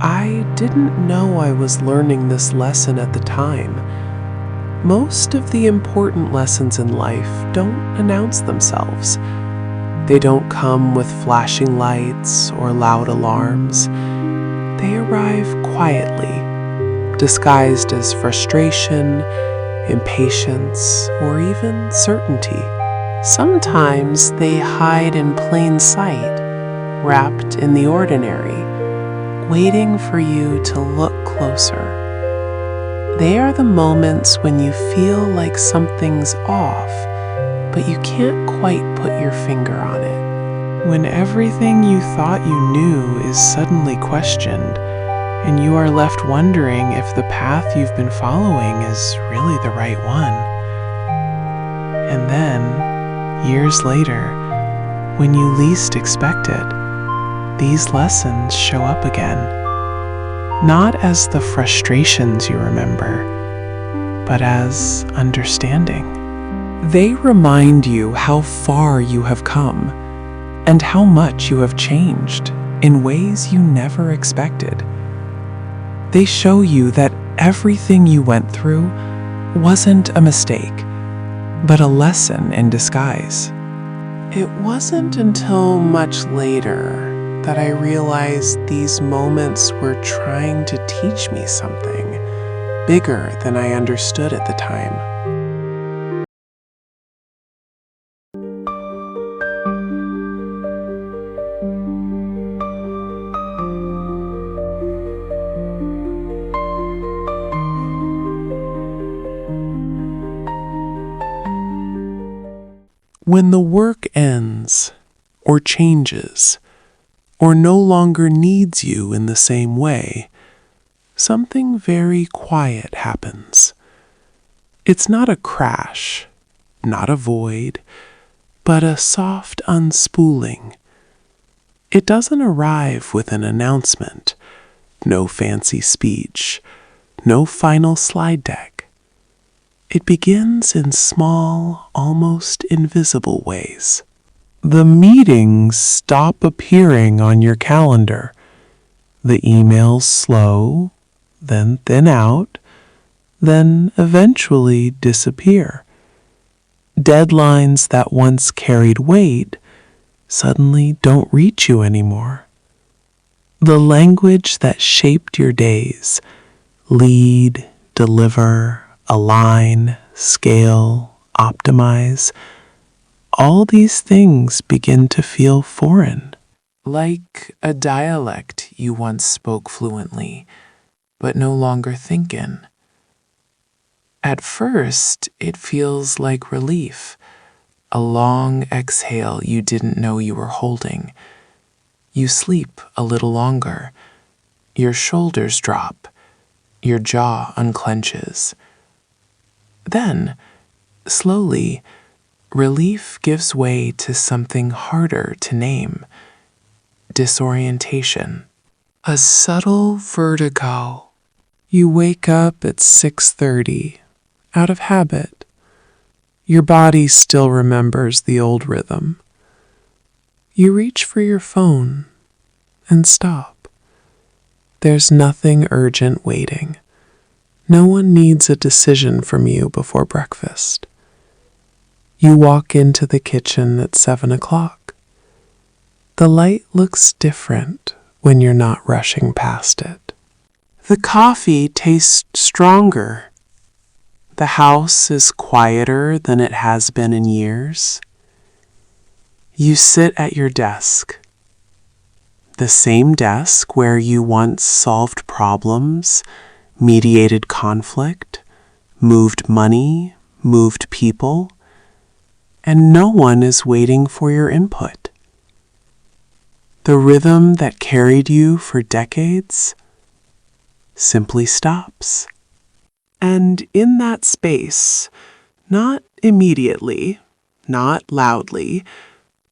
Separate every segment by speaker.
Speaker 1: I didn't know I was learning this lesson at the time. Most of the important lessons in life don't announce themselves. They don't come with flashing lights or loud alarms. They arrive quietly, disguised as frustration, impatience, or even certainty. Sometimes they hide in plain sight, wrapped in the ordinary, waiting for you to look closer. They are the moments when you feel like something's off, but you can't quite put your finger on it. When everything you thought you knew is suddenly questioned, and you are left wondering if the path you've been following is really the right one. And then, years later, when you least expect it, these lessons show up again. Not as the frustrations you remember, but as understanding. They remind you how far you have come and how much you have changed in ways you never expected. They show you that everything you went through wasn't a mistake, but a lesson in disguise. It wasn't until much later that I realized these moments were trying to teach me something bigger than I understood at the time. When the work ends, or changes, or no longer needs you in the same way, something very quiet happens. It's not a crash, not a void, but a soft unspooling. It doesn't arrive with an announcement, no fancy speech, no final slide deck. It begins in small, almost invisible ways. The meetings stop appearing on your calendar. The emails slow, then thin out, then eventually disappear. Deadlines that once carried weight suddenly don't reach you anymore. The language that shaped your days, lead, deliver, align, scale, optimize, all these things begin to feel foreign. Like a dialect you once spoke fluently, but no longer think in. At first, it feels like relief, a long exhale you didn't know you were holding. You sleep a little longer. Your shoulders drop. Your jaw unclenches. Then, slowly, relief gives way to something harder to name: disorientation. A subtle vertigo. You wake up at 6:30, out of habit. Your body still remembers the old rhythm. You reach for your phone and stop. There's nothing urgent waiting. No one needs a decision from you before breakfast. You walk into the kitchen at 7 o'clock. The light looks different when you're not rushing past it. The coffee tastes stronger. The house is quieter than it has been in years. You sit at your desk. The same desk where you once solved problems, mediated conflict, moved money, moved people, and no one is waiting for your input. The rhythm that carried you for decades simply stops. And in that space, not immediately, not loudly,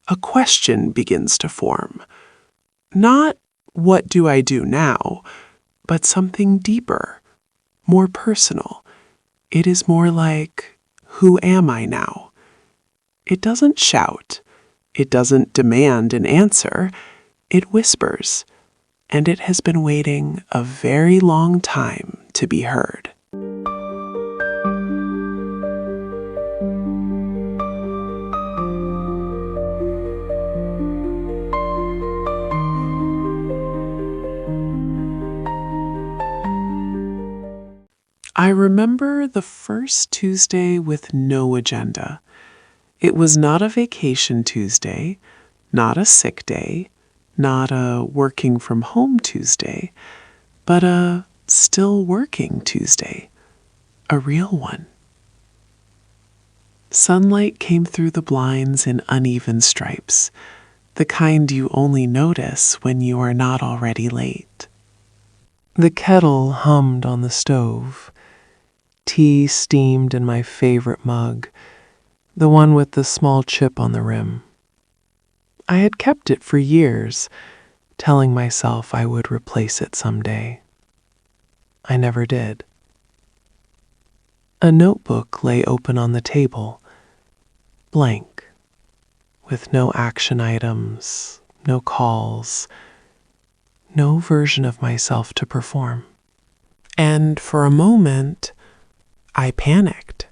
Speaker 1: a question begins to form. Not, what do I do now, but something deeper, more personal. It is more like, who am I now? It doesn't shout. It doesn't demand an answer. It whispers. and it has been waiting a very long time to be heard. I remember the first Tuesday with no agenda. It was not a vacation Tuesday, not a sick day, not a working from home Tuesday, but a still working Tuesday, a real one. Sunlight came through the blinds in uneven stripes, the kind you only notice when you are not already late. The kettle hummed on the stove. Tea steamed in my favorite mug, the one with the small chip on the rim. I had kept it for years, telling myself I would replace it someday. I never did. A notebook lay open on the table, blank, with no action items, no calls, no version of myself to perform. And for a moment, I panicked.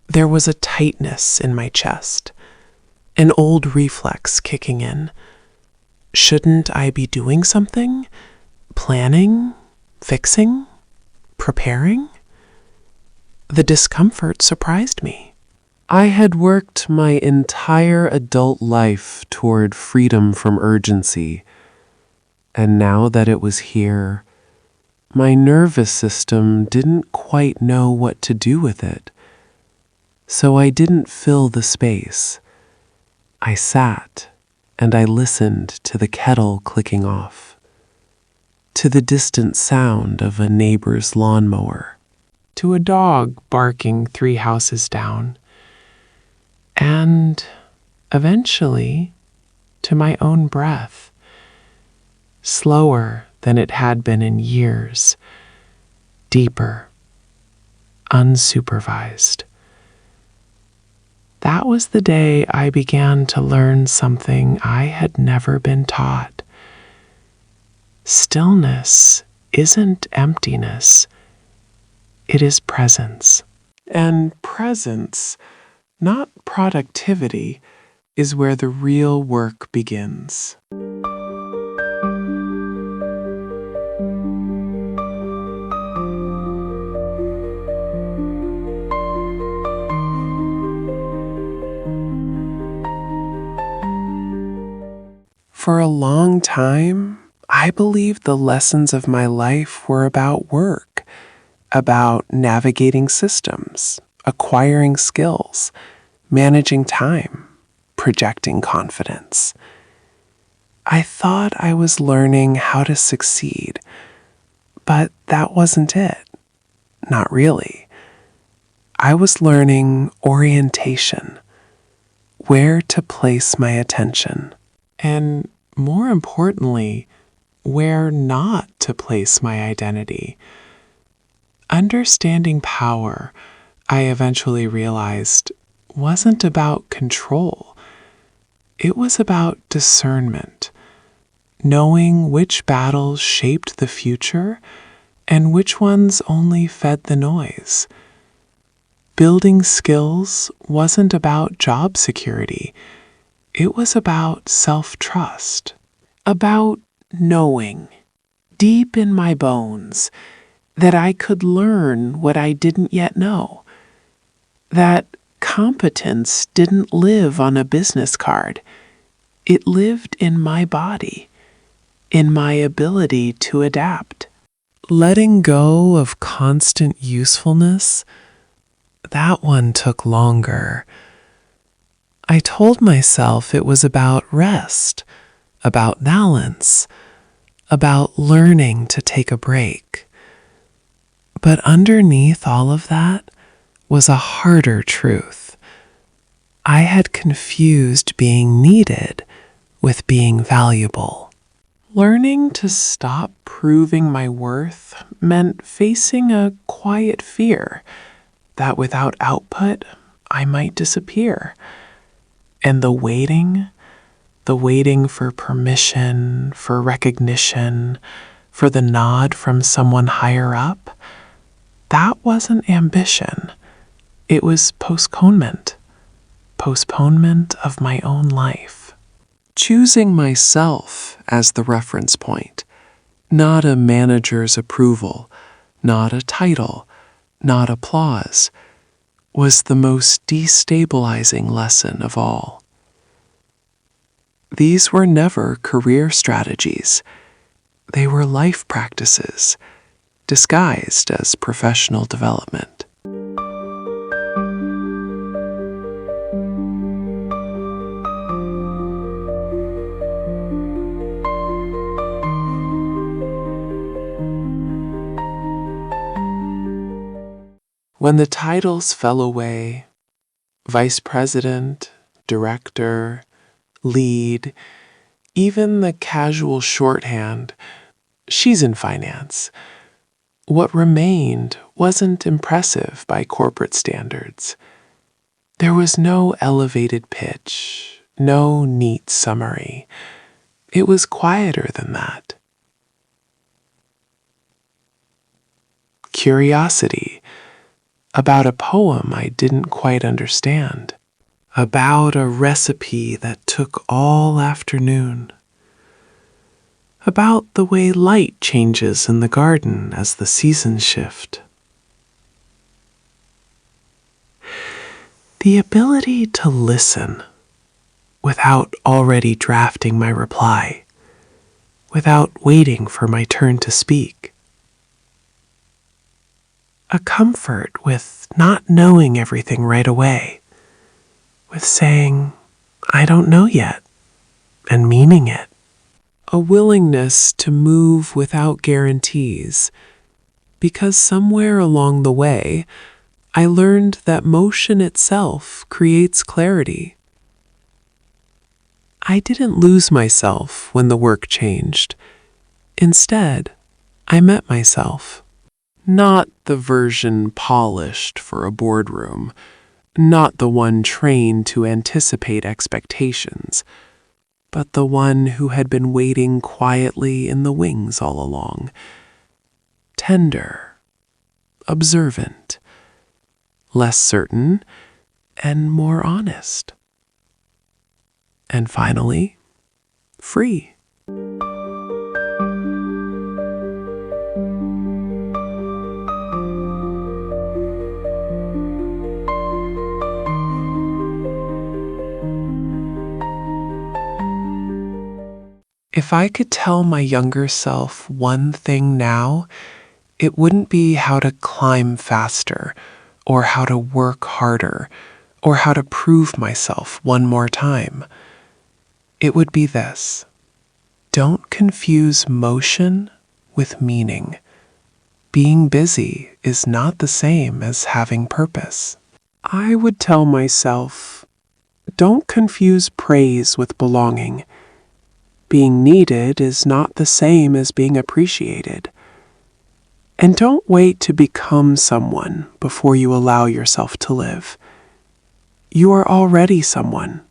Speaker 1: There was a tightness in my chest, an old reflex kicking in. Shouldn't I be doing something? Planning? Fixing? Preparing? The discomfort surprised me. I had worked my entire adult life toward freedom from urgency, and now that it was here, my nervous system didn't quite know what to do with it. So I didn't fill the space. I sat and I listened to the kettle clicking off, to the distant sound of a neighbor's lawnmower, to a dog barking 3 houses down, and eventually to my own breath, slower than it had been in years, deeper, unsupervised. That was the day I began to learn something I had never been taught. Stillness isn't emptiness, it is presence. And presence, not productivity, is where the real work begins. For a long time, I believed the lessons of my life were about work, about navigating systems, acquiring skills, managing time, projecting confidence. I thought I was learning how to succeed, but that wasn't it. Not really. I was learning orientation, where to place my attention, and more importantly, where not to place my identity. Understanding power, I eventually realized, wasn't about control. It was about discernment, knowing which battles shaped the future and which ones only fed the noise. Building skills wasn't about job security. It was about self-trust, about knowing, deep in my bones, that I could learn what I didn't yet know, that competence didn't live on a business card. It lived in my body, in my ability to adapt. Letting go of constant usefulness, that one took longer. I told myself it was about rest, about balance, about learning to take a break. But underneath all of that was a harder truth. I had confused being needed with being valuable. Learning to stop proving my worth meant facing a quiet fear that without output, I might disappear. And the waiting, The waiting for permission, for recognition, for the nod from someone higher up, that wasn't ambition. It was postponement. Postponement of my own life. Choosing myself as the reference point. Not a manager's approval, not a title, not applause, was the most destabilizing lesson of all. These were never career strategies. They were life practices, disguised as professional development. When the titles fell away, vice president, director, lead, even the casual shorthand, she's in finance. What remained wasn't impressive by corporate standards. There was no elevated pitch, no neat summary. It was quieter than that. Curiosity about a poem I didn't quite understand. About a recipe that took all afternoon. About the way light changes in the garden as the seasons shift. The ability to listen without already drafting my reply, without waiting for my turn to speak. A comfort with not knowing everything right away, with saying, I don't know yet, and meaning it. A willingness to move without guarantees, because somewhere along the way, I learned that motion itself creates clarity. I didn't lose myself when the work changed. Instead, I met myself. Not the version polished for a boardroom, not the one trained to anticipate expectations, but the one who had been waiting quietly in the wings all along. Tender, observant, less certain, and more honest. And finally, free. If I could tell my younger self one thing now, it wouldn't be how to climb faster, or how to work harder, or how to prove myself one more time. It would be this: don't confuse motion with meaning. Being busy is not the same as having purpose. I would tell myself, don't confuse praise with belonging. Being needed is not the same as being appreciated. And don't wait to become someone before you allow yourself to live. You are already someone,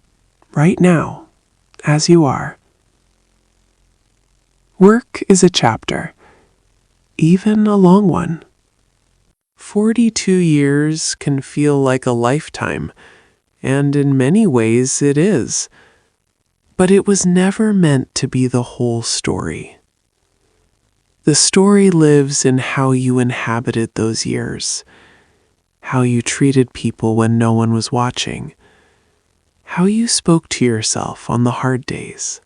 Speaker 1: right now, as you are. Work is a chapter, even a long one. 42 years can feel like a lifetime, and in many ways it is. But it was never meant to be the whole story. The story lives in how you inhabited those years, how you treated people when no one was watching, how you spoke to yourself on the hard days,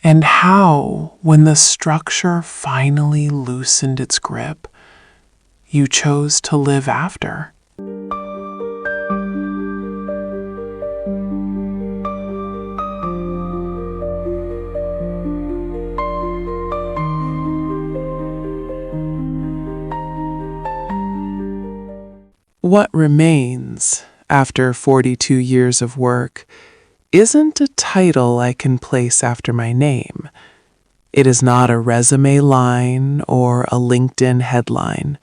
Speaker 1: and how, when the structure finally loosened its grip, you chose to live after. What remains after 42 years of work isn't a title I can place after my name. It is not a resume line or a LinkedIn headline,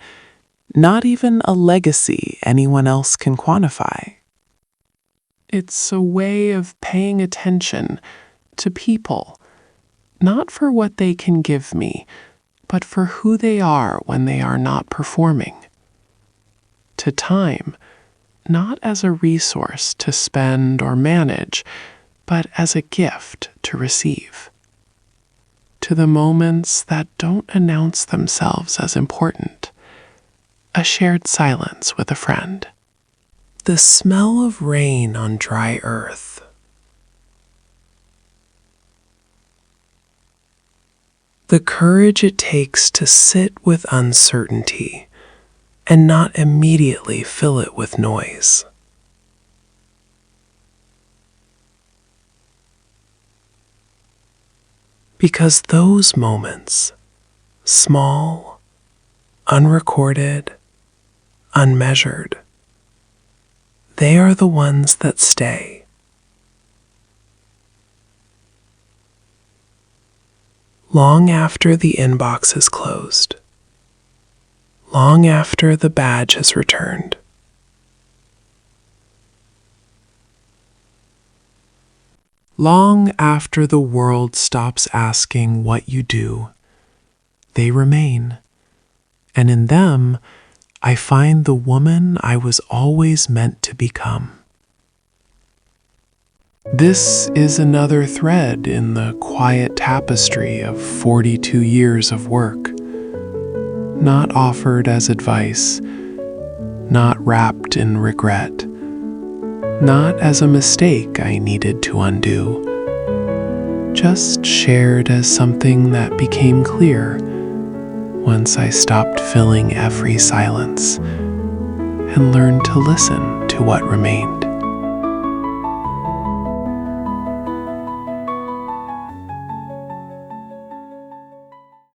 Speaker 1: not even a legacy anyone else can quantify. It's a way of paying attention to people, not for what they can give me, but for who they are when they are not performing. To time, not as a resource to spend or manage, but as a gift to receive. To the moments that don't announce themselves as important, a shared silence with a friend. The smell of rain on dry earth. The courage it takes to sit with uncertainty and not immediately fill it with noise. Because those moments, small, unrecorded, unmeasured, they are the ones that stay. Long after the inbox is closed, long after the badge has returned, long after the world stops asking what you do, they remain, and in them, I find the woman I was always meant to become. This is another thread in the quiet tapestry of 42 years of work, not offered as advice, not wrapped in regret, not as a mistake I needed to undo, just shared as something that became clear once I stopped filling every silence and learned to listen to what remained.